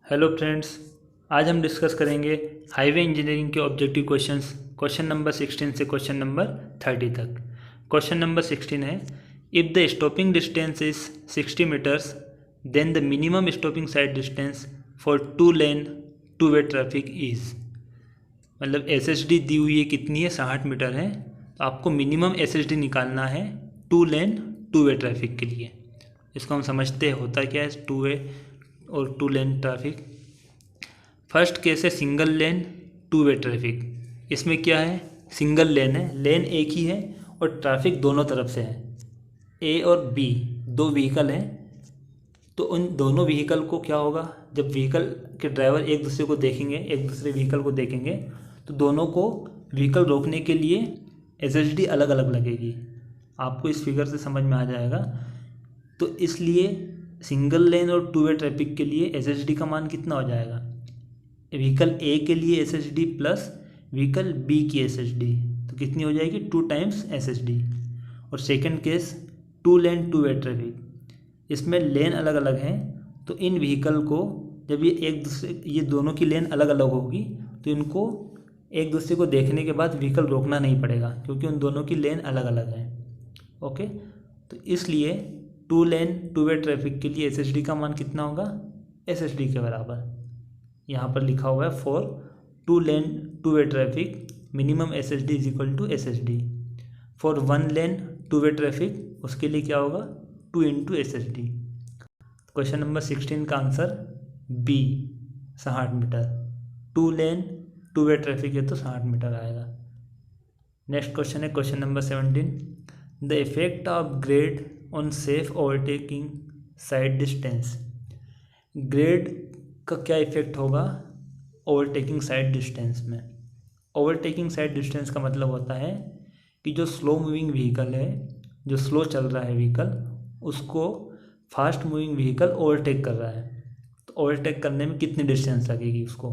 Hello friends, आज हम discuss करेंगे हाईवे इंजीनियरिंग के ऑब्जेक्टिव क्वेश्चंस क्वेश्चन नंबर 16 से क्वेश्चन नंबर 30 तक। क्वेश्चन नंबर 16 है, if the stopping distance is 60 meters then the minimum stopping sight distance for two lane two way traffic is. मतलब SSD दी हुई है कितनी है, 60 मीटर है। तो आपको मिनिमम एसएसडी निकालना है to lane two way traffic के लिए। इसको हम समझते हैं होता क्या है टू वे और two lane traffic. First case है single lane two way traffic. इसमें क्या है, सिंगल लेन है, लेन एक ही है और ट्रैफिक दोनों तरफ से है। ए और बी दो व्हीकल हैं, तो उन दोनों व्हीकल को क्या होगा, जब व्हीकल के ड्राइवर एक दूसरे को देखेंगे, एक दूसरे व्हीकल को देखेंगे, तो दोनों को व्हीकल रोकने के लिए एसएसडी अलग अलग लगेगी। आपको इस फिगर से समझ में आ जाएगा। तो इसलिए सिंगल लेन और टू वे ट्रैफिक के लिए एसएसडी का मान कितना हो जाएगा, व्हीकल ए के लिए एसएसडी प्लस व्हीकल बी की एसएसडी, तो कितनी हो जाएगी 2 टाइम्स एसएसडी। और second case to lane two way traffic, इसमें लेन अलग अलग हैं, तो इन व्हीकल को जब ये दोनों की लेन अलग अलग होगी तो इनको एक दूसरे को देखने के बाद व्हीकल रोकना नहीं पड़ेगा, क्योंकि उन दोनों की लेन अलग अलग है। ओके, तो इसलिए to lane two way traffic के लिए एसएसडी का मान कितना होगा, एसएसडी के बराबर। यहाँ पर लिखा हुआ है for two lane two way traffic minimum SSD is equal to SSD. For one lane two way traffic उसके लिए क्या होगा, 2 इंटू एसएसडी। क्वेश्चन नंबर 16 का answer B 60 meter. Two lane two way traffic है तो 60 मीटर आएगा। Next question है question number 17, the effect of grade on safe overtaking sight distance. Grade का क्या इफेक्ट होगा ओवरटेकिंग साइड डिस्टेंस में। Overtaking sight distance का मतलब होता है कि जो स्लो मूविंग व्हीकल है, जो स्लो चल रहा है व्हीकल, उसको फास्ट मूविंग व्हीकल ओवरटेक कर रहा है, तो ओवरटेक करने में कितनी डिस्टेंस लगेगी उसको,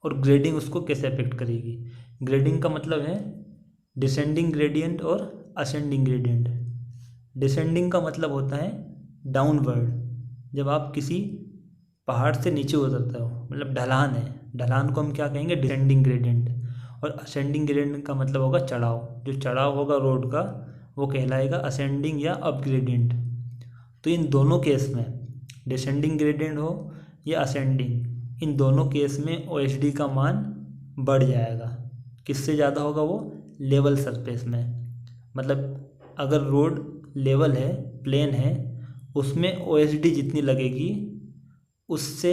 और ग्रेडिंग उसको कैसे अफेक्ट करेगी। ग्रेडिंग का मतलब है डिसेंडिंग ग्रेडियंट और असेंडिंग ग्रेडियंट। डिसेंडिंग का मतलब होता है डाउनवर्ड, जब आप किसी पहाड़ से नीचे उतरते हो, मतलब ढलान है, ढलान को हम क्या कहेंगे, डिसेंडिंग ग्रेडियंट। और असेंडिंग ग्रेडियंट का मतलब होगा चढ़ाव, जो चढ़ाव होगा रोड का वो कहलाएगा असेंडिंग या अप ग्रेडियंट। तो इन दोनों केस में डिसेंडिंग ग्रेडियंट हो या असेंडिंग, इन दोनों केस में ओएसडी का मान बढ़ जाएगा। किससे ज़्यादा होगा वो, लेवल सरफेस में। मतलब अगर रोड लेवल है, प्लेन है, उसमें ओएसडी जितनी लगेगी उससे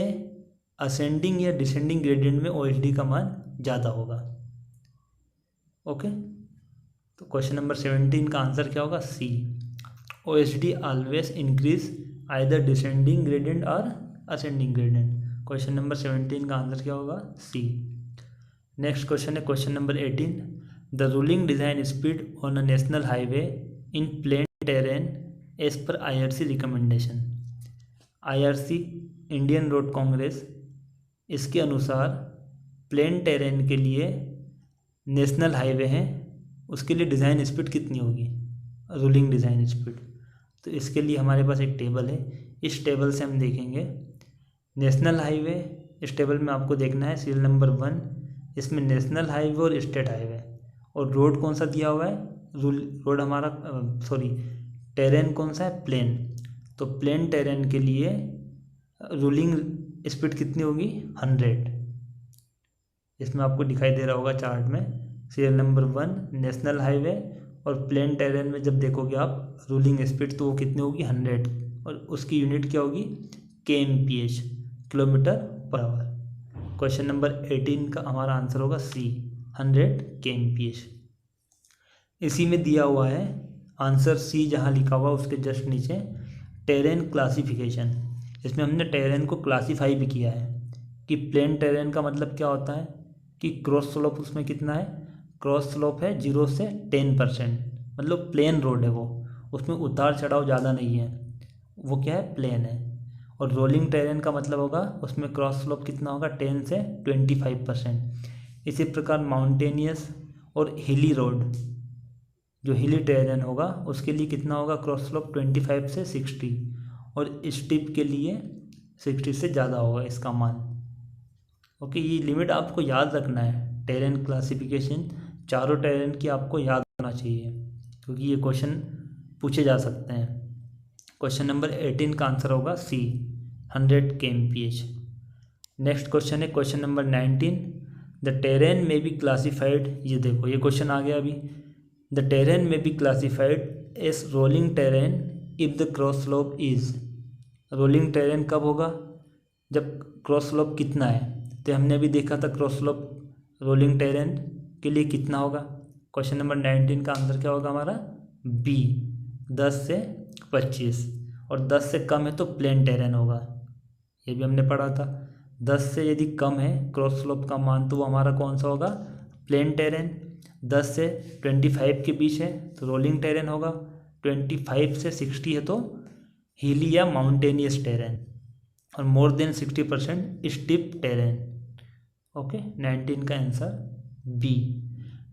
असेंडिंग या डिसेंडिंग ग्रेडियंट में ओएसडी का मान ज़्यादा होगा। ओके, तो क्वेश्चन नंबर 17 का आंसर क्या होगा, C. OSD always increase either descending gradient और असेंडिंग ग्रेडियंट। क्वेश्चन नंबर 17 का आंसर क्या होगा, सी। नेक्स्ट क्वेश्चन है question number 18, the ruling design speed on a national highway in plain terrain as per IRC recommendation. IRC Indian road congress, इसके अनुसार plane terrain के लिए national highway हैं, उसके लिए डिज़ाइन स्पीड कितनी होगी, रूलिंग डिज़ाइन स्पीड। तो इसके लिए हमारे पास एक टेबल है, इस टेबल से हम देखेंगे नेशनल हाईवे। इस टेबल में आपको देखना है सीरियल नंबर 1, इसमें नेशनल हाईवे और स्टेट हाईवे, और रोड कौन सा दिया हुआ है, रोड हमारा टेरेन कौन सा है, प्लेन। तो प्लेन टेरेन के लिए रूलिंग स्पीड कितनी होगी, 100। इसमें आपको दिखाई दे रहा होगा चार्ट में सीरियल नंबर 1 नेशनल हाईवे, और प्लेन टेरेन में जब देखोगे आप रूलिंग स्पीड तो वो कितनी होगी, 100, और उसकी यूनिट क्या होगी, kmph, kilometre per hour. Question number 18 का हमारा आंसर होगा सी, 100 kmph। इसी में दिया हुआ है आंसर सी, जहाँ लिखा हुआ उसके जस्ट नीचे टेरेन क्लासिफिकेशन। इसमें हमने टेरेन को क्लासीफाई भी किया है कि प्लेन टेरेन का मतलब क्या होता है कि क्रॉस स्लोप उसमें कितना है, क्रॉस स्लोप है 0 से 10%, मतलब प्लेन रोड है वो, उसमें उतार चढ़ाव ज़्यादा नहीं है, वो क्या है, प्लेन है। और रोलिंग टेरेन का मतलब होगा उसमें क्रॉस स्लोप कितना होगा, 10 से 25%। इसी प्रकार माउंटेनियस और हिली रोड, जो हिली टेरेन होगा उसके लिए कितना होगा क्रॉस स्लोप, 25 से 60, और स्टीप के लिए 60 से ज़्यादा होगा इसका मान। ओके, ये लिमिट आपको याद रखना है। टेरेन क्लासिफिकेशन, चारों टेरेन की आपको याद होना चाहिए, क्योंकि ये क्वेश्चन पूछे जा सकते हैं। क्वेश्चन नंबर 18 का आंसर होगा सी, 100 kmph। नेक्स्ट क्वेश्चन है question number 19, the terrain may be classified. ये देखो, ये क्वेश्चन आ गया अभी। The terrain may be classified as rolling terrain if the cross slope is. Rolling terrain कब होगा? जब क्रॉस स्लोप कितना है। तो हमने अभी देखा था क्रॉस स्लोप रोलिंग टेरेन के लिए कितना होगा। क्वेश्चन नंबर 19 का आंसर क्या होगा हमारा? बी, 10 से 25। और 10 से कम है तो प्लेन टेरेन होगा, ये भी हमने पढ़ा था। 10 से यदि कम है क्रॉस स्लोप का मान तो वो हमारा कौन सा होगा? Plane terrain. 10 से 25 के बीच है तो रोलिंग टेरेन होगा। 25 से 60 है तो हिली या माउंटेनियस टेरेन। और more than 60% steep terrain. Okay, 19 का आंसर बी।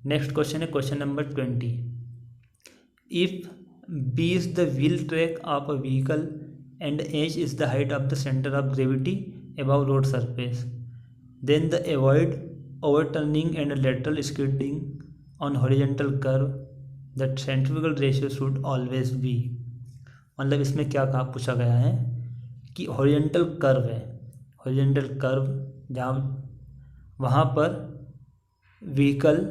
नेक्स्ट क्वेश्चन है question number 20, if B is the wheel track of a vehicle and H is the height of the centre of gravity above road surface, then the avoid overturning and lateral skidding on horizontal curve, the centrifugal ratio should always be। मतलब इसमें क्या कहा पूछा गया है कि horizontal curve है, horizontal curve जहाँ वहाँ पर व्हीकल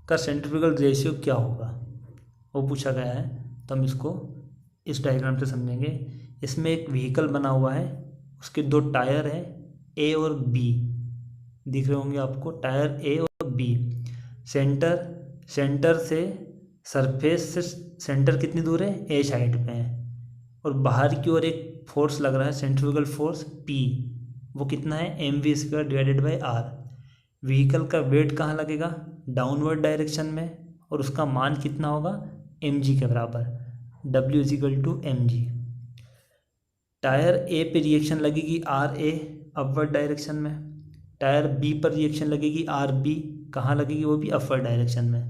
का सेंट्रीफ्यूगल रेशियो क्या होगा वो पूछा गया है। तो हम इसको इस डायग्राम से समझेंगे। इसमें एक व्हीकल बना हुआ है, उसके दो टायर हैं ए और बी, दिख रहे होंगे आपको, टायर ए और बी। सेंटर से सरफेस से सेंटर कितनी दूर है? एच हाइट पे है। और बाहर की ओर एक फोर्स लग रहा है, सेंट्रीफ्यूगल फोर्स पी, वो कितना है? mv² divided by R. Vehicle का वेट कहाँ लगेगा? डाउनवर्ड डायरेक्शन में, और उसका मान कितना होगा? mg के बराबर, w = mg। टायर ए पे रिएक्शन लगेगी आर ए, अपवर्ड डायरेक्शन में। टायर बी पर रिएक्शन लगेगी आर बी, कहाँ लगेगी? वो भी अपवर्ड डायरेक्शन में।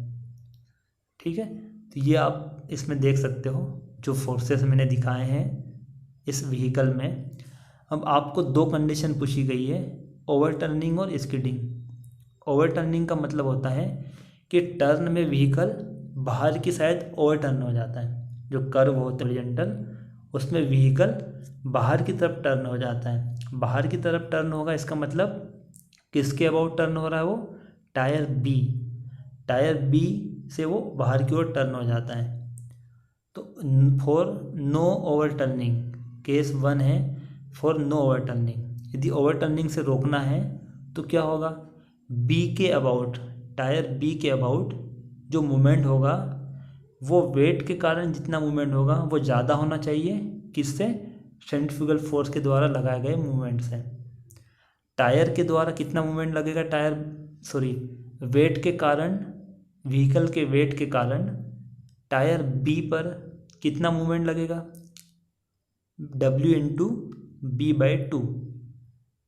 ठीक है, तो ये आप इसमें देख सकते हो जो फोर्सेस मैंने दिखाए हैं इस व्हीकल में। अब आपको दो कंडीशन पूछी गई है, ओवरटर्निंग और स्किडिंग। ओवरटर्निंग का मतलब होता है कि टर्न में व्हीकल बाहर की साइड ओवरटर्न हो जाता है। जो कर्व होता है हॉरिजॉन्टल, उसमें व्हीकल बाहर की तरफ टर्न हो जाता है। बाहर की तरफ टर्न होगा, इसका मतलब किसके अबाउट टर्न हो रहा है? वो टायर बी, टायर बी से वो बाहर की ओर टर्न हो जाता है। तो for no overturning, case 1 है फॉर नो ओवर टर्निंग। यदि ओवर टर्निंग से रोकना है तो क्या होगा? बी के अबाउट, टायर बी के अबाउट जो मूवमेंट होगा वो वेट के कारण जितना मूवमेंट होगा वो ज़्यादा होना चाहिए, किससे? सेंट्रीफ्यूगल फोर्स के द्वारा लगाए गए मूवमेंट से। टायर के द्वारा कितना मूवमेंट लगेगा? वेट के कारण, व्हीकल के वेट के कारण टायर बी पर कितना मूवमेंट लगेगा? W × B/2।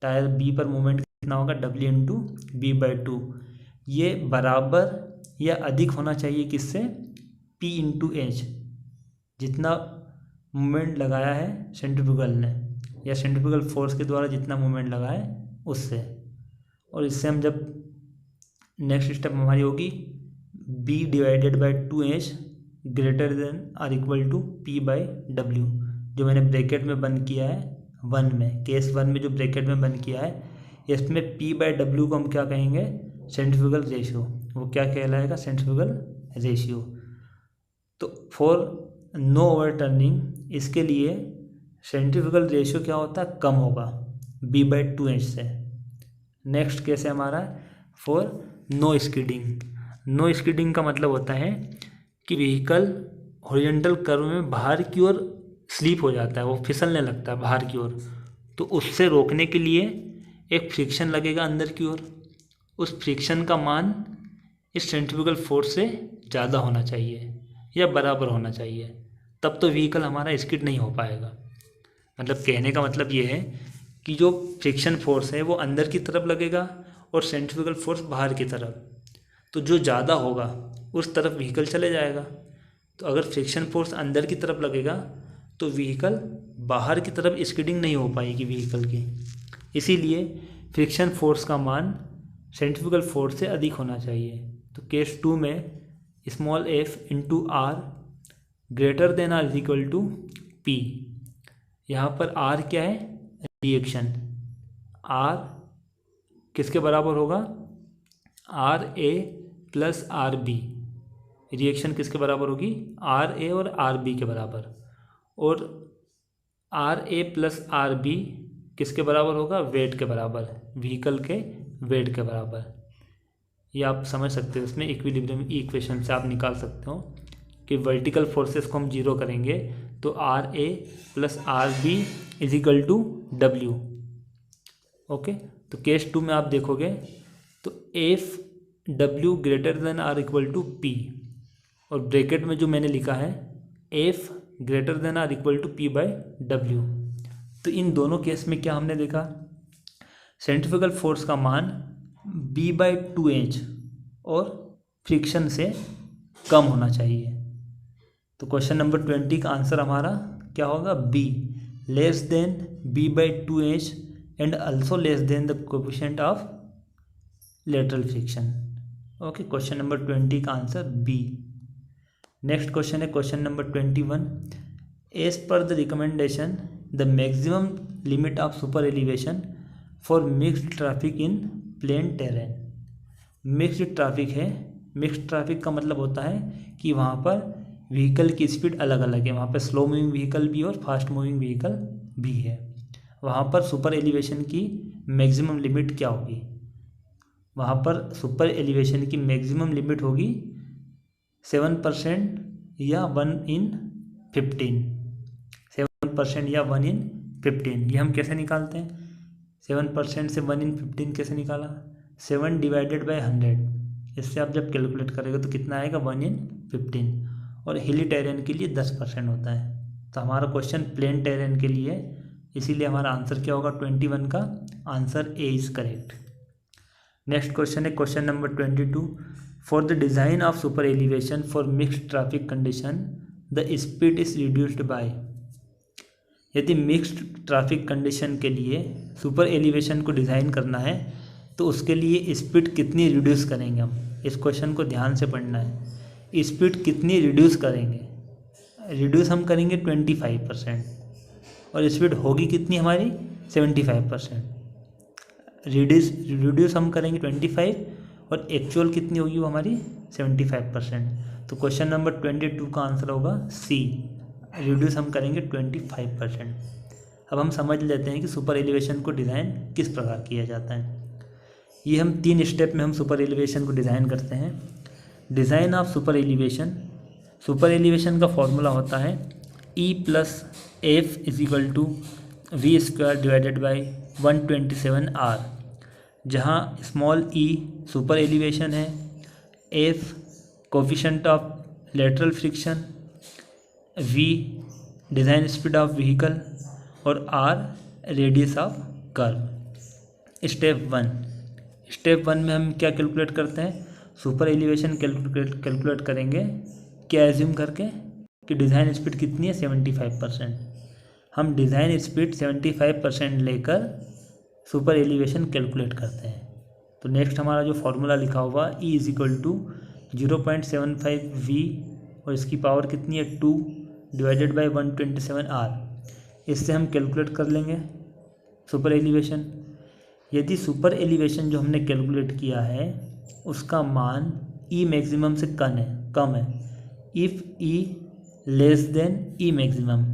टायर बी पर मूवमेंट कितना होगा? W × B/2। ये बराबर या अधिक होना चाहिए किससे? P × H, जितना मूवमेंट लगाया है सेंट्रीफ्यूगल ने या सेंट्रीफ्यूगल फोर्स के द्वारा जितना मूवमेंट लगा है उससे। और इससे हम जब नेक्स्ट स्टेप हमारी होगी B/2H greater than or equal to P/W, जो मैंने ब्रैकेट में बंद किया है 1 में, केस 1 में जो ब्रैकेट में बंद किया है, इसमें P/W को हम क्या कहेंगे? Centrifugal ratio. वो क्या कहलाएगा? Centrifugal ratio. तो फॉर नो ओवर टर्निंग, इसके लिए सेंट्रीफ्यूगल रेशियो क्या होता है? कम होगा B/2H से। नेक्स्ट केस है हमारा for no skidding. No skidding का मतलब होता है कि व्हीकल हॉरिजॉन्टल कर्व में बाहर की ओर स्लीप हो जाता है, वो फिसलने लगता है बाहर की ओर। तो उससे रोकने के लिए एक फ्रिक्शन लगेगा अंदर की ओर। उस फ्रिक्शन का मान इस सेंट्रीफ्यूगल फोर्स से ज़्यादा होना चाहिए या बराबर होना चाहिए, तब तो व्हीकल हमारा स्किड नहीं हो पाएगा। मतलब कहने का मतलब ये है कि जो फ्रिक्शन फोर्स है वो अंदर की तरफ लगेगा और सेंट्रीफ्यूगल फोर्स बाहर की तरफ, तो जो ज़्यादा होगा उस तरफ व्हीकल चले जाएगा। तो अगर फ्रिक्शन फोर्स अंदर की तरफ लगेगा तो व्हीकल बाहर की तरफ स्किडिंग नहीं हो पाएगी व्हीकल की, इसीलिए फ्रिक्शन फोर्स का मान सेंट्रीफ्यूगल फोर्स से अधिक होना चाहिए। तो केस 2 में small f into R greater than or is equal to P. यहाँ पर r क्या है, रिएक्शन, r किसके बराबर होगा, R A plus R B. Reaction किसके बराबर होगी, आर ए और आर बी के बराबर, और R A plus R B किसके बराबर होगा, वेट के बराबर, व्हीकल के वेट के बराबर। ये आप समझ सकते हो, इसमें इक्विलिब्रियम इक्वेशन से आप निकाल सकते हो कि वर्टिकल फोर्सेस को हम जीरो करेंगे तो R A plus R B is equal to W. Okay, तो केस 2 में आप देखोगे तो F W greater than or equal to P, और ब्रैकेट में जो मैंने लिखा है F greater than or equal to P by W. तो इन दोनों केस में क्या हमने देखा, सेंट्रीफ्यूगल फोर्स का मान b बाई 2h और फ्रिक्शन से कम होना चाहिए। तो क्वेश्चन नंबर 20 का आंसर हमारा क्या होगा, b less than b by 2h and also less than the coefficient of lateral friction. Okay, question number 20 का आंसर b। नेक्स्ट क्वेश्चन है question number 21। As per the recommendation the maximum limit of super elevation for mixed traffic in plain terrain. Mixed traffic है, mixed traffic का मतलब होता है कि वहाँ पर व्हीकल की स्पीड अलग अलग है, वहाँ पर स्लो मूविंग व्हीकल भी और फास्ट मूविंग व्हीकल भी है। वहाँ पर सुपर एलिवेशन की मैक्सिमम लिमिट क्या होगी, वहाँ पर सुपर एलिवेशन की मैक्सिमम लिमिट होगी 7% या 1/15, 7% या 1/15। ये हम कैसे निकालते हैं, 7% से 1/15 कैसे निकाला, 7 डिवाइडेड बाई 100, इससे आप जब कैलकुलेट करेंगे तो कितना आएगा 1/15, और हिली टेरेन के लिए 10% होता है। तो हमारा क्वेश्चन प्लेन टेरेन के लिए, इसीलिए हमारा आंसर क्या होगा, 21 का answer A is correct. Next question है question number 22। For the design of super elevation for mixed traffic condition the speed is reduced by. यदि मिक्स्ड ट्रैफिक कंडीशन के लिए सुपर एलिवेशन को डिज़ाइन करना है तो उसके लिए स्पीड कितनी रिड्यूस करेंगे हम, इस क्वेश्चन को ध्यान से पढ़ना है। स्पीड कितनी रिड्यूस करेंगे, रिड्यूस हम करेंगे 25%, और स्पीड होगी कितनी हमारी 75%। रिड्यूस हम करेंगे 25 और एक्चुअल कितनी होगी वो हमारी 75%। तो क्वेश्चन नंबर 22 का आंसर होगा सी, रिड्यूस हम करेंगे 25%। अब हम समझ लेते हैं कि सुपर एलिवेशन को डिज़ाइन किस प्रकार किया जाता है। ये हम 3 स्टेप में हम सुपर एलिवेशन को डिज़ाइन करते हैं। Design of super elevation, superelevation का फॉर्मूला होता है E plus F is equal to V square divided by 127R, जहाँ स्मॉल e सुपर एलिवेशन है, F coefficient of lateral friction, v design speed of vehicle और r radius of curve. Step 1 में हम क्या calculate करते हैं, super elevation calculate करेंगे, क्या एज्यूम करके कि डिज़ाइन स्पीड कितनी है 75%। हम डिज़ाइन स्पीड 75% लेकर सुपर एलिवेशन कैलकुलेट करते हैं। तो नेक्स्ट हमारा जो फॉर्मूला लिखा हुआ E is equal to 0.75v और इसकी पावर कितनी है 2 डिवाइडेड बाई 127R, इससे हम कैलकुलेट कर लेंगे सुपर एलिवेशन। यदि सुपर एलिवेशन जो हमने कैलकुलेट किया है उसका मान E मैक्सिमम से कम है, if E less than E maximum.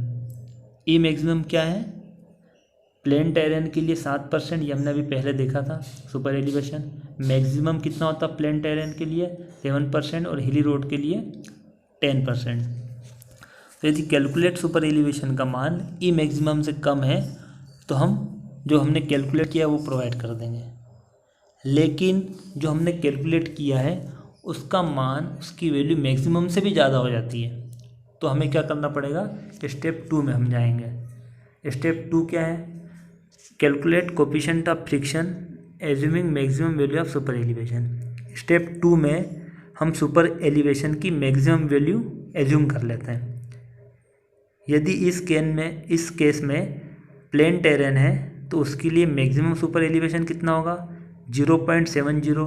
E maximum क्या है, प्लेन टेरेन के लिए 7%, ये हमने अभी पहले देखा था सुपर एलिवेशन। मैक्सिमम कितना होता है प्लेन टेरेन के लिए 7% और हिली रोड के लिए 10%। तो यदि कैलकुलेट सुपर एलिवेशन का मान ई मैक्सिमम से कम है तो हम जो हमने कैलकुलेट किया वो प्रोवाइड कर देंगे, लेकिन जो हमने कैलकुलेट किया है उसका मान, उसकी वैल्यू मैक्सिमम से भी ज़्यादा हो जाती है, तो हमें क्या करना पड़ेगा, स्टेप 2 में हम जाएंगे। स्टेप 2 क्या है, calculate coefficient of friction assuming maximum value of super elevation. Step 2 में हम सुपर एलिवेशन की मैक्सिमम वैल्यू एज्यूम कर लेते हैं। यदि इस केस में प्लेन टेरेन है तो उसके लिए मैक्सिमम सुपर एलिवेशन कितना होगा 0.70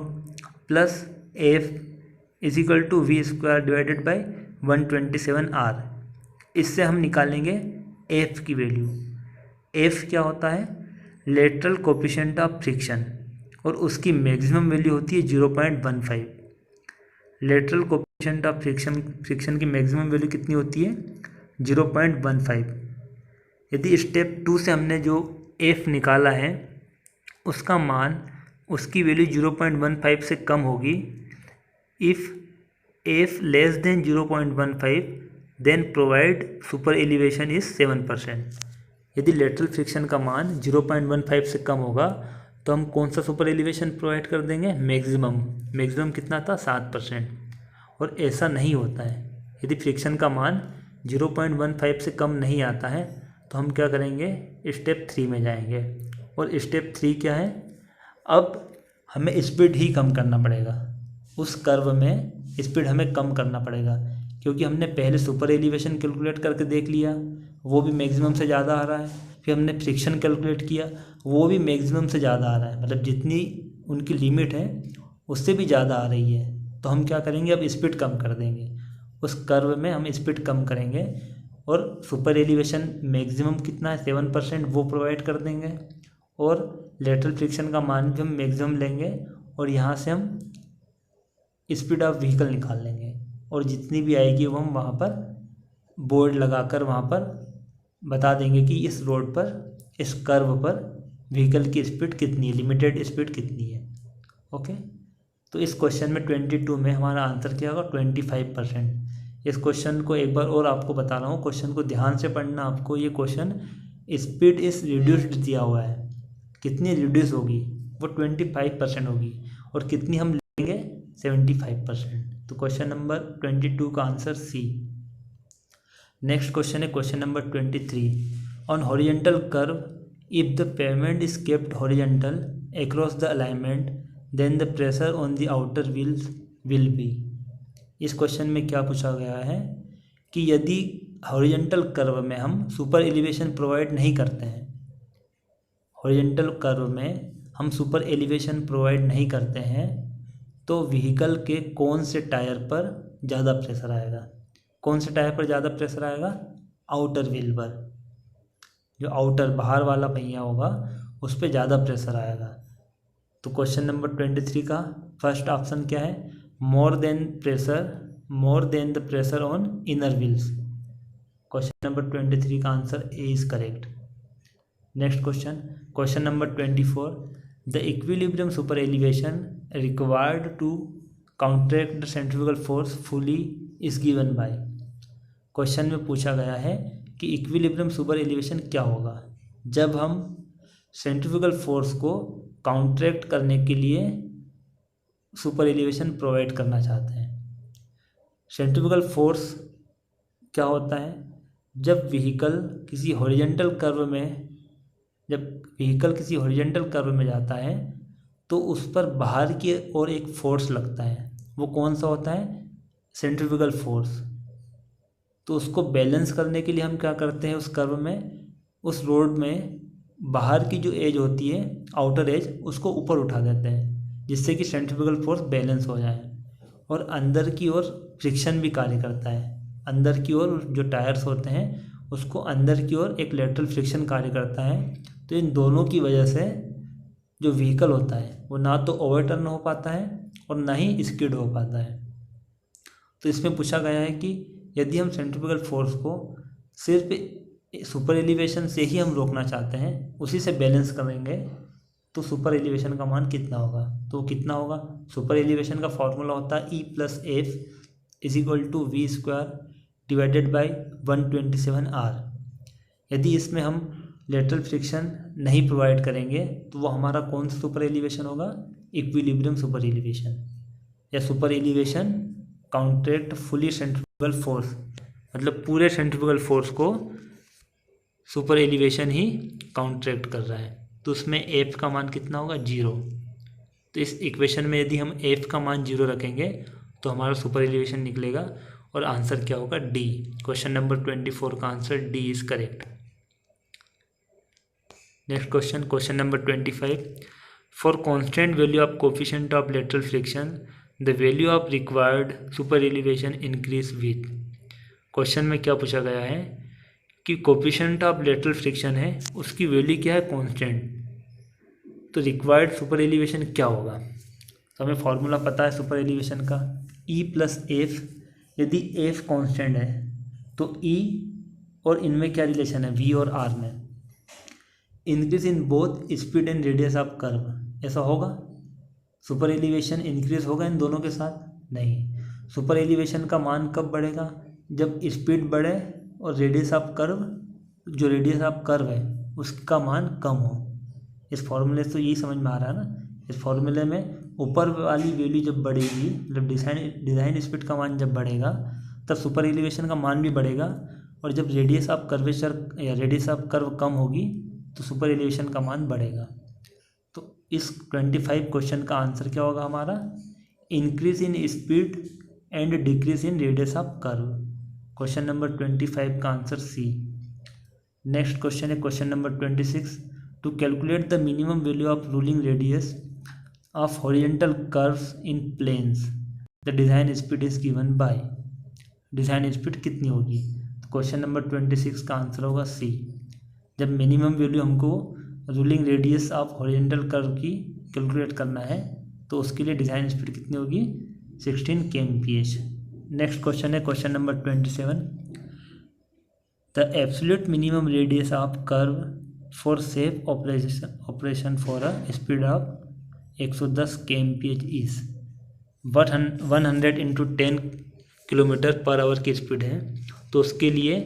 plus F is equal to V square divided by 127R। इससे हम निकालेंगे एफ की वैल्यू। एफ क्या होता है लेटरल कोफिशिएंट ऑफ फ्रिक्शन और उसकी मैक्सिमम वैल्यू होती है 0.15। लेटरल कोफिशिएंट ऑफ फ्रिक्शन की मैक्सिमम वैल्यू कितनी होती है 0.15। यदि स्टेप 2 से हमने जो एफ निकाला है उसका मान उसकी वैल्यू 0.15 से कम होगी। If F less than 0.15 then provide superelevation is 7%। यदि लेटरल फ्रिक्शन का मान 0.15 से कम होगा तो हम कौन सा सुपर एलिवेशन प्रोवाइड कर देंगे मैक्सिमम कितना था 7%। और ऐसा नहीं होता है, यदि फ्रिक्शन का मान 0.15 से कम नहीं आता है तो हम क्या करेंगे स्टेप 3 में जाएंगे। और स्टेप 3 क्या है, अब हमें स्पीड ही कम करना पड़ेगा। उस कर्व में स्पीड हमें कम करना पड़ेगा क्योंकि हमने पहले सुपर एलिवेशन कैलकुलेट करके देख लिया, वो भी मैक्सिमम से ज़्यादा आ रहा है। फिर हमने फ्रिक्शन कैलकुलेट किया, वो भी मैक्सिमम से ज़्यादा आ रहा है, मतलब जितनी उनकी लिमिट है उससे भी ज़्यादा आ रही है। तो हम क्या करेंगे अब स्पीड कम कर देंगे, उस कर्व में हम स्पीड कम करेंगे और सुपर एलिवेशन मैक्सिमम कितना है 7% वो प्रोवाइड कर देंगे और लेटरल फ्रिक्शन का मान भी हम मैक्सिमम लेंगे और यहाँ से हम स्पीड ऑफ व्हीकल निकाल लेंगे और जितनी भी आएगी वो हम वहाँ पर बोर्ड लगाकर वहाँ पर बता देंगे कि इस रोड पर इस कर्व पर व्हीकल की स्पीड कितनी है, लिमिटेड स्पीड कितनी है। ओके, तो इस क्वेश्चन में 22 में हमारा आंसर क्या होगा 25%। इस क्वेश्चन को एक बार और आपको बता रहा हूँ, क्वेश्चन को ध्यान से पढ़ना आपको। ये क्वेश्चन स्पीड इज रिड्यूस्ड दिया हुआ है, कितनी रिड्यूस होगी वो 25% होगी और कितनी हम लेंगे 75%। तो क्वेश्चन नंबर 22 का आंसर सी। नेक्स्ट क्वेश्चन है question number 23। On horizontal curve if the pavement is kept horizontal across the alignment then the pressure on the outer wheels will be. इस क्वेश्चन में क्या पूछा गया है कि यदि हॉरिजेंटल कर्व में हम सुपर एलिवेशन प्रोवाइड नहीं करते हैं, हॉरिजेंटल कर्व में हम सुपर एलिवेशन प्रोवाइड नहीं करते हैं तो व्हीकल के कौन से टायर पर ज़्यादा प्रेशर आएगा। कौन से टायर पर ज़्यादा प्रेशर आएगा आउटर व्हील पर, जो आउटर बाहर वाला पहिया होगा उस पर ज़्यादा प्रेशर आएगा। तो क्वेश्चन नंबर 23 का फर्स्ट ऑप्शन क्या है more than the pressure on inner wheels. Question number 23 का answer A is correct. Next question number 24। The equilibrium super elevation required to counteract the centrifugal force fully is given by। Question में पूछा गया है कि equilibrium super elevation क्या होगा जब हम सेंट्रीफ्यूगल फोर्स को काउंटरैक्ट करने के लिए सुपर एलिवेशन प्रोवाइड करना चाहते हैं। सेंट्रीफ्यूगल फोर्स क्या होता है जब व्हीकल किसी हॉरिजेंटल कर्व में जाता है तो उस पर बाहर की ओर एक फोर्स लगता है, वो कौन सा होता है सेंट्रीफ्यूगल फोर्स। तो उसको बैलेंस करने के लिए हम क्या करते हैं उस कर्व में, उस रोड में बाहर की जो एज होती है आउटर एज उसको ऊपर उठा देते हैं जिससे कि सेंट्रीफ्यूगल फोर्स बैलेंस हो जाए और अंदर की ओर फ्रिक्शन भी कार्य करता है। अंदर की ओर जो टायर्स होते हैं उसको अंदर की ओर एक लेटरल फ्रिक्शन कार्य करता है। तो इन दोनों की वजह से जो व्हीकल होता है वो ना तो ओवरटर्न हो पाता है और ना ही स्किड हो पाता है। तो इसमें पूछा गया है कि यदि हम सेंट्रीफ्यूगल फोर्स को सिर्फ सुपर एलिवेशन से ही हम रोकना चाहते हैं, उसी से बैलेंस करेंगे, तो सुपर एलिवेशन का मान कितना होगा। तो कितना होगा, सुपर एलिवेशन का फॉर्मूला होता है E+F = V² divided by 127R। यदि इसमें हम लेटरल फ्रिक्शन नहीं प्रोवाइड करेंगे तो वो हमारा कौन सा सुपर एलिवेशन होगा, इक्विलिब्रियम सुपर एलिवेशन, या super elevation counteract fully centrifugal force, मतलब पूरे सेंट्रीफ्यूगल फोर्स को सुपर एलिवेशन ही काउंटरैक्ट कर रहा है। तो उसमें एफ का मान कितना होगा 0। तो इस इक्वेशन में यदि हम एफ का मान 0 रखेंगे तो हमारा सुपर एलिवेशन निकलेगा और आंसर क्या होगा डी। क्वेश्चन नंबर 24 का answer D is correct. Next question, question number 25, for constant value of coefficient of lateral friction the value of required super elevation increase with. Question में क्या पूछा गया है कि कोफिशिएंट ऑफ लेटरल फ्रिक्शन है, उसकी value क्या है कांस्टेंट, तो रिक्वायर्ड सुपर एलिवेशन क्या होगा। तो हमें फॉर्मूला पता है सुपर एलिवेशन का, ई प्लस एफ। यदि एफ कांस्टेंट है तो ई और इनमें क्या रिलेशन है, वी और आर में। Increase in both speed and radius of curve, ऐसा होगा। सुपर एलिवेशन इंक्रीज होगा इन दोनों के साथ, नहीं। सुपर एलिवेशन का मान कब बढ़ेगा, जब स्पीड बढ़े और रेडियस ऑफ कर्व, जो रेडियस ऑफ कर्व है उसका मान कम हो। इस फॉर्मूले से तो यही समझ में आ रहा है ना। इस फॉर्मूले में ऊपर वाली वैल्यू जब बढ़ेगी, मतलब डिज़ाइन स्पीड का मान जब बढ़ेगा तब सुपर एलिवेशन का मान भी बढ़ेगा, और जब रेडियस ऑफ कर्वेचर या रेडियस ऑफ कर्व कम होगी तो सुपर एलिवेशन का मान बढ़ेगा। तो इस 25 क्वेश्चन का आंसर क्या होगा हमारा, increase in speed and decrease in radius of curve. Question number 25 का आंसर सी। नेक्स्ट क्वेश्चन है question number 26, to calculate the minimum value of ruling radius of horizontal curves in plains the design speed is given by. Design speed कितनी होगी, तो question number 26 का answer होगा सी। जब minimum value हमको ruling radius of horizontal curve की calculate करना है तो उसके लिए डिज़ाइन स्पीड कितनी होगी, 16 kmph। नेक्स्ट क्वेश्चन है question number 27, the absolute minimum radius of curve for safe operation for a speed of 110 kmph is 100 into 10 kilometre per hour की स्पीड है, तो उसके लिए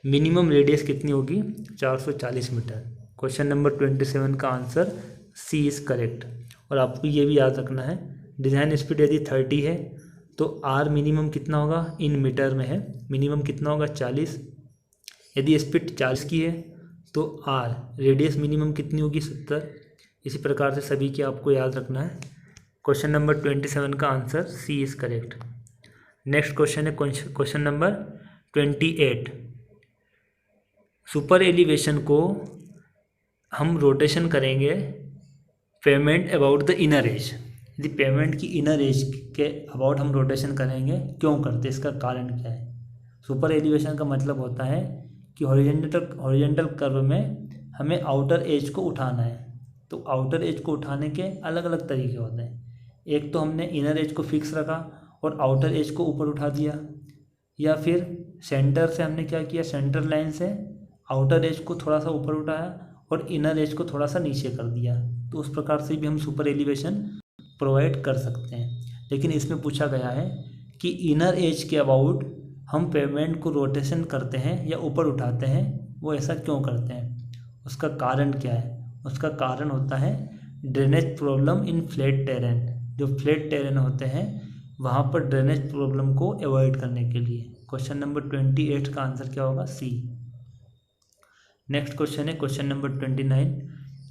मिनिमम रेडियस कितनी होगी, 440 मीटर। क्वेश्चन नंबर 27 का आंसर सी इज़ करेक्ट। और आपको ये भी याद रखना है, डिज़ाइन स्पीड यदि 30 है तो आर मिनिमम कितना होगा, इन मीटर में है, मिनिमम कितना होगा 40। यदि स्पीड 40 की है तो आर रेडियस मिनिमम कितनी होगी, 70। इसी प्रकार से सभी की आपको याद रखना है। क्वेश्चन नंबर 27 का answer C is correct. Next question है क्वेश्चन नंबर 28, सुपर एलिवेशन को हम रोटेशन करेंगे pavement about the inner edge. यदि पेमेंट की इनर एज के अबाउट हम रोटेशन करेंगे, क्यों करते, इसका कारण क्या है। सुपर एलिवेशन का मतलब होता है कि हॉरिजॉन्टल कर्व में हमें आउटर एज को उठाना है। तो आउटर एज को उठाने के अलग अलग तरीके होते हैं। एक तो हमने इनर एज को फिक्स रखा और आउटर एज को ऊपर उठा दिया, या फिर सेंटर से हमने क्या किया, सेंटर लाइन से आउटर एज को थोड़ा सा ऊपर उठाया और इनर एज को थोड़ा सा नीचे कर दिया। तो उस प्रकार से भी हम सुपर एलिवेशन प्रोवाइड कर सकते हैं। लेकिन इसमें पूछा गया है कि इनर एज के अबाउट हम पेमेंट को रोटेशन करते हैं या ऊपर उठाते हैं, वो ऐसा क्यों करते हैं, उसका कारण क्या है। उसका कारण होता है drainage problem in flat terrain. जो फ्लैट टेरेन होते हैं वहाँ पर ड्रेनेज प्रॉब्लम को अवॉइड करने के लिए। क्वेश्चन नंबर 28 का आंसर क्या होगा, सी। नेक्स्ट क्वेश्चन है question number 29,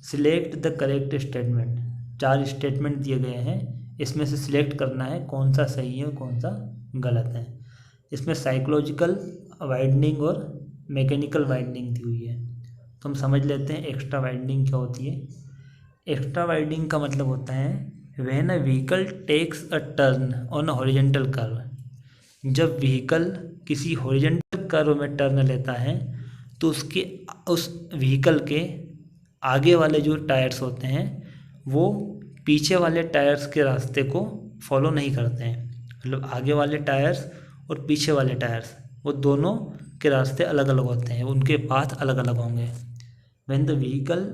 select the correct statement. 4 statement दिए गए हैं, इसमें से सिलेक्ट करना है कौन सा सही है और कौन सा गलत है। इसमें साइकोलॉजिकल वाइडनिंग और मैकेनिकल वाइडनिंग दी हुई है। तो हम समझ लेते हैं एक्स्ट्रा वाइडनिंग क्या होती है। एक्स्ट्रा वाइडनिंग का मतलब होता है when a vehicle takes a turn on a horizontal curve. जब व्हीकल किसी हॉरिजॉन्टल कर्व में टर्न लेता है तो उस व्हीकल के आगे वाले जो टायर्स होते हैं वो पीछे वाले टायर्स के रास्ते को फॉलो नहीं करते हैं। मतलब आगे वाले टायर्स और पीछे वाले टायर्स वो दोनों के रास्ते अलग अलग होते हैं, उनके पाथ अलग अलग होंगे। When the vehicle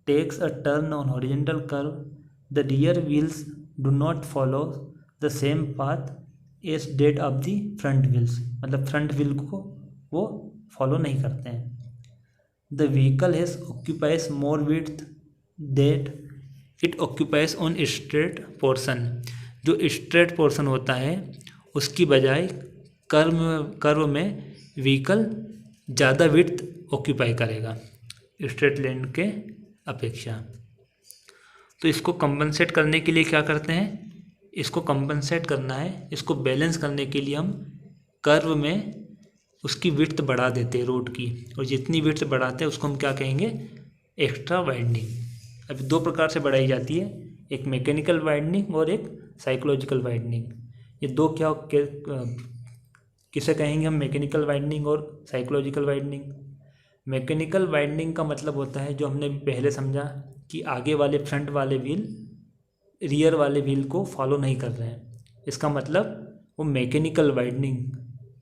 takes a turn on horizontal curve the rear wheels do not follow the same path as that of the front wheels. मतलब फ्रंट व्हील को वो फॉलो नहीं करते हैं। The vehicle has occupies more width that it occupies on straight portion. जो straight portion होता है उसकी बजाय कर्व में व्हीकल ज़्यादा विड्थ ऑक्यूपाई करेगा स्ट्रेट लाइन के अपेक्षा। तो इसको कंपनसेट करने के लिए क्या करते हैं, इसको कंपनसेट करना है, इसको बैलेंस करने के लिए हम कर्व में उसकी विड्थ बढ़ा देते हैं रोड की, और जितनी विड्थ बढ़ाते हैं उसको हम क्या कहेंगे, एक्स्ट्रा वाइडनिंग। अभी दो प्रकार से बढ़ाई जाती है, एक मैकेनिकल वाइडनिंग और एक साइकोलॉजिकल वाइडनिंग। ये दो किसे कहेंगे हम, मैकेनिकल वाइडनिंग और साइकोलॉजिकल वाइडनिंग। मैकेनिकल वाइडनिंग का मतलब होता है, जो हमने भी पहले समझा, कि आगे वाले फ्रंट वाले व्हील रियर वाले व्हील को फॉलो नहीं कर रहे हैं, इसका मतलब वो मैकेनिकल वाइडनिंग,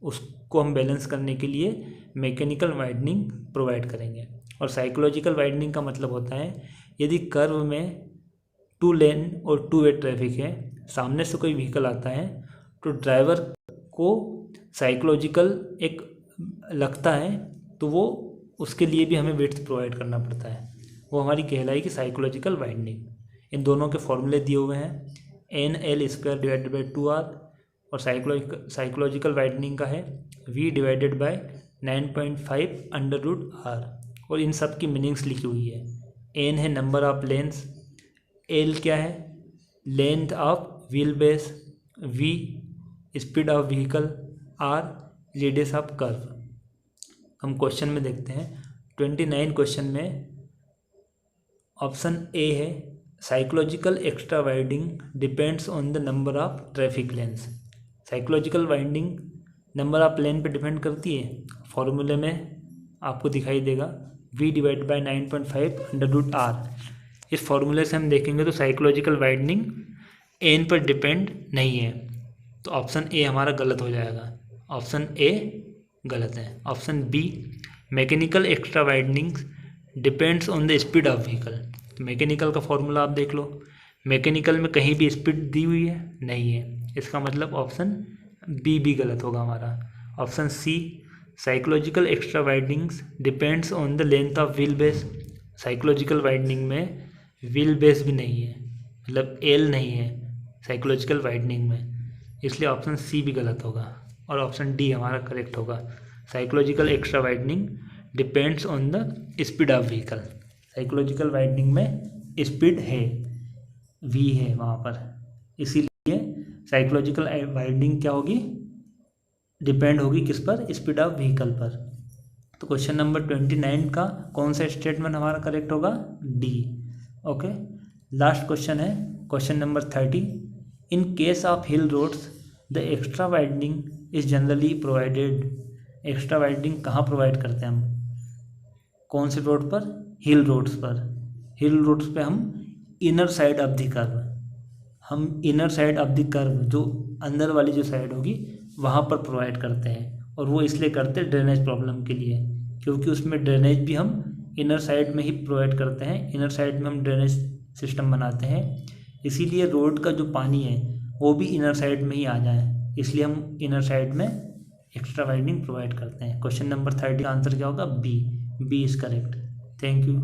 उसको हम बैलेंस करने के लिए मैकेनिकल वाइडनिंग प्रोवाइड करेंगे। और साइकोलॉजिकल वाइडनिंग का मतलब होता है, यदि कर्व में 2 लेन और 2 वे ट्रैफिक है, सामने से कोई व्हीकल आता है, तो ड्राइवर को साइकोलॉजिकल एक लगता है, तो वो उसके लिए भी हमें विड्थ प्रोवाइड करना पड़ता है, वो हमारी कहलाएगी साइकोलॉजिकल वाइडनिंग। इन दोनों के फॉर्मूले दिए हुए हैं, NL² डिवाइडेड बाई 2R, और साइकोलॉजिकल वाइडनिंग का है V डिवाइडेड बाई 9.5 √R, और इन सब की मीनिंग्स लिखी हुई है। N है नंबर ऑफ लेन्स, L क्या है, length of wheel base, V speed of vehicle, R radius of curve. हम क्वेश्चन में देखते हैं 29 क्वेश्चन में ऑप्शन ए है, psychological extra widening depends on the number of traffic lanes. Psychological widening number of lane पे डिपेंड करती है, फॉर्मूले में आपको दिखाई देगा V डिवाइड बाई 9.5 √R। इस फॉर्मूले से हम देखेंगे तो साइकोलॉजिकल वाइडनिंग N पर डिपेंड नहीं है, तो ऑप्शन ए हमारा गलत हो जाएगा, ऑप्शन ए गलत है। Option B, mechanical extra widening depends on the speed of vehicle. Mechanical का फॉर्मूला आप देख लो, मैकेनिकल में कहीं भी स्पीड दी हुई है नहीं है, इसका मतलब ऑप्शन बी भी गलत होगा हमारा। Option C, psychological extra widenings depends on the length of wheel base. Psychological widening में व्हील बेस भी नहीं है, मतलब एल नहीं है साइकोलॉजिकल वाइडनिंग में, इसलिए ऑप्शन सी भी गलत होगा, और ऑप्शन डी हमारा करेक्ट होगा। Psychological extra widening depends on the speed of vehicle. Psychological widening में स्पीड है, वी है वहाँ पर, इसीलिए साइकोलॉजिकल वाइडनिंग क्या होगी, डिपेंड होगी किस पर, स्पीड ऑफ व्हीकल पर। तो क्वेश्चन नंबर 29 का कौन सा स्टेटमेंट हमारा करेक्ट होगा, डी। ओके, लास्ट क्वेश्चन है question number 30। In case of hill roads the extra widening is generally provided. Extra widening कहाँ प्रोवाइड करते हैं हम, कौन से रोड पर, हिल रोड्स पर। हिल रोड्स पे हम inner side of the curve, हम inner side of the curve, जो अंदर वाली जो साइड होगी वहाँ पर प्रोवाइड करते हैं, और वो इसलिए करते हैं ड्रेनेज प्रॉब्लम के लिए, क्योंकि उसमें ड्रेनेज भी हम इनर साइड में ही प्रोवाइड करते हैं, इनर साइड में हम ड्रेनेज सिस्टम बनाते हैं, इसीलिए रोड का जो पानी है वो भी इनर साइड में ही आ जाए, इसलिए हम इनर साइड में एक्स्ट्रा वाइडनिंग प्रोवाइड करते हैं। क्वेश्चन नंबर 30 का आंसर क्या होगा, B. B is correct. Thank you.